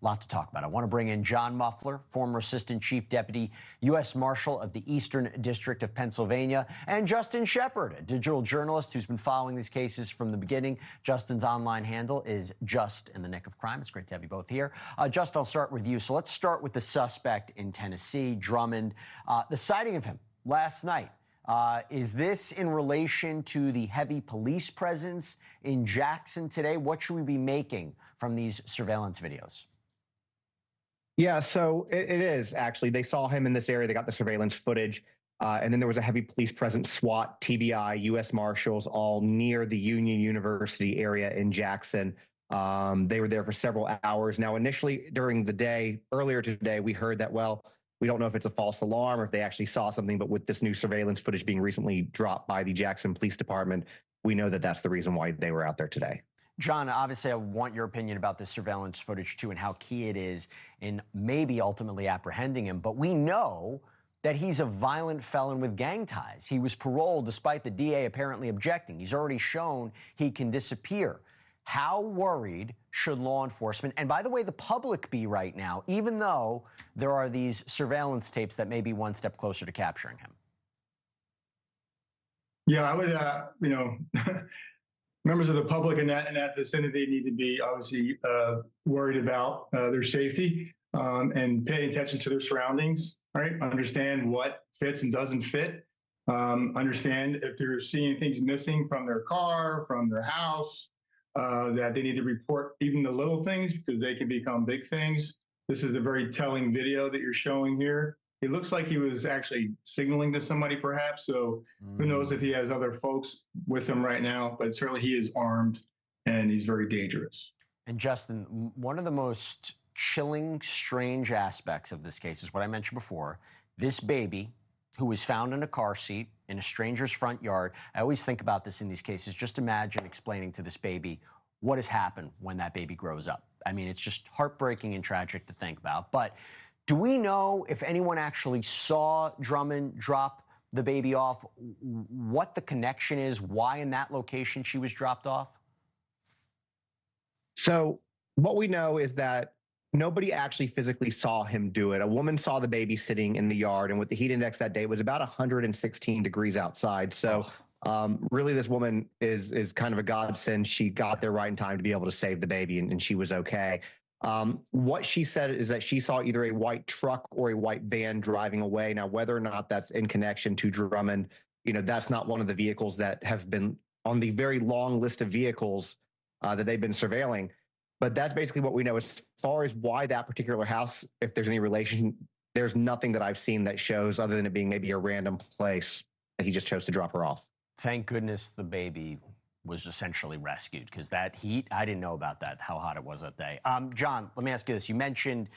A lot to talk about. I want to bring in John Muffler, former Assistant Chief Deputy U.S. Marshal of the Eastern District of Pennsylvania, and Justin Shepard, a digital journalist who's been following these cases from the beginning. Justin's online handle is Just in the Nick of Crime. It's great to have you both here. Justin, I'll start with you. So let's start with the suspect in Tennessee, Drummond. The sighting of him last night. Is this in relation to the heavy police presence in Jackson today? What should we be making from these surveillance videos? Yeah, so it is actually. They saw him in this area. They got the surveillance footage. And then there was a heavy police presence, SWAT, TBI, U.S. Marshals, all near the Union University area in Jackson. They were there for several hours. Now, initially during the day, earlier today, we heard that, well, we don't know if it's a false alarm or if they actually saw something, but with this new surveillance footage being recently dropped by the Jackson Police Department, we know that that's the reason why they were out there today. John, obviously, I want your opinion about this surveillance footage, too, and how key it is in maybe ultimately apprehending him. But we know that he's a violent felon with gang ties. He was paroled despite the DA apparently objecting. He's already shown he can disappear. How worried should law enforcement, and by the way, the public be right now, even though there are these surveillance tapes that may be one step closer to capturing him? Yeah, I would, members of the public in that vicinity need to be obviously worried about their safety and pay attention to their surroundings, right? Understand what fits and doesn't fit. Understand if they're seeing things missing from their car, from their house, that they need to report even the little things because they can become big things. This is a very telling video that you're showing here. It looks like he was actually signaling to somebody perhaps, so who knows if he has other folks with him right now, but certainly he is armed and he's very dangerous. And Justin, one of the most chilling, strange aspects of this case is what I mentioned before. This baby who was found in a car seat in a stranger's front yard. I always think about this in these cases. Just imagine explaining to this baby what has happened when that baby grows up. I mean, it's just heartbreaking and tragic to think about. But do we know if anyone actually saw Drummond drop the baby off, what the connection is, why in that location she was dropped off? So what we know is that nobody actually physically saw him do it. A woman saw the baby sitting in the yard, and with the heat index that day, it was about 116 degrees outside. So really, this woman is kind of a godsend. She got there right in time to be able to save the baby, and she was okay. What she said is that she saw either a white truck or a white van driving away. Now, whether or not that's in connection to Drummond, that's not one of the vehicles that have been on the very long list of vehicles that they've been surveilling. But that's basically what we know. As far as why that particular house, if there's any relation, there's nothing that I've seen that shows other than it being maybe a random place that he just chose to drop her off. Thank goodness the baby was essentially rescued, because that heat, I didn't know about that, how hot it was that day. John, let me ask you this. You mentioned,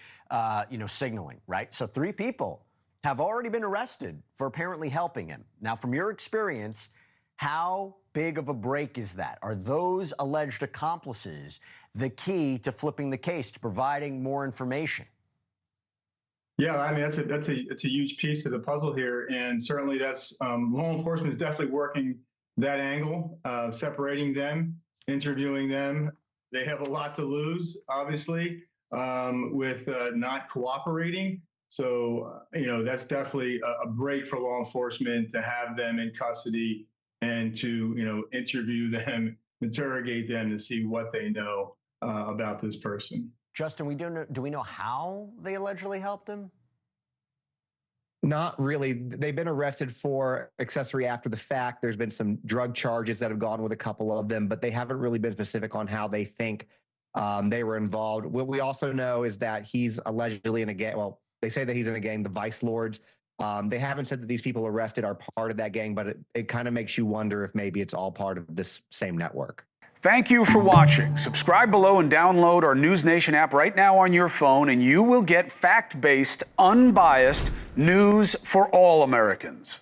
signaling, right? So 3 people have already been arrested for apparently helping him. Now, from your experience, how big of a break is that? Are those alleged accomplices the key to flipping the case, to providing more information? Yeah, I mean, it's a huge piece of the puzzle here, and certainly that's law enforcement is definitely working that angle, separating them, interviewing them. They have a lot to lose, obviously, with not cooperating. So, that's definitely a break for law enforcement to have them in custody and to, interview them, interrogate them to see what they know about this person. Justin, do we know how they allegedly helped him? Not really. They've been arrested for accessory after the fact. There's been some drug charges that have gone with a couple of them, but they haven't really been specific on how they think they were involved. What we also know is that he's allegedly in a gang. Well, they say that he's in a gang, the Vice Lords. They haven't said that these people arrested are part of that gang, but it kind of makes you wonder if maybe it's all part of this same network. Thank you for watching. Subscribe below and download our NewsNation app right now on your phone, and you will get fact-based, unbiased news for all Americans.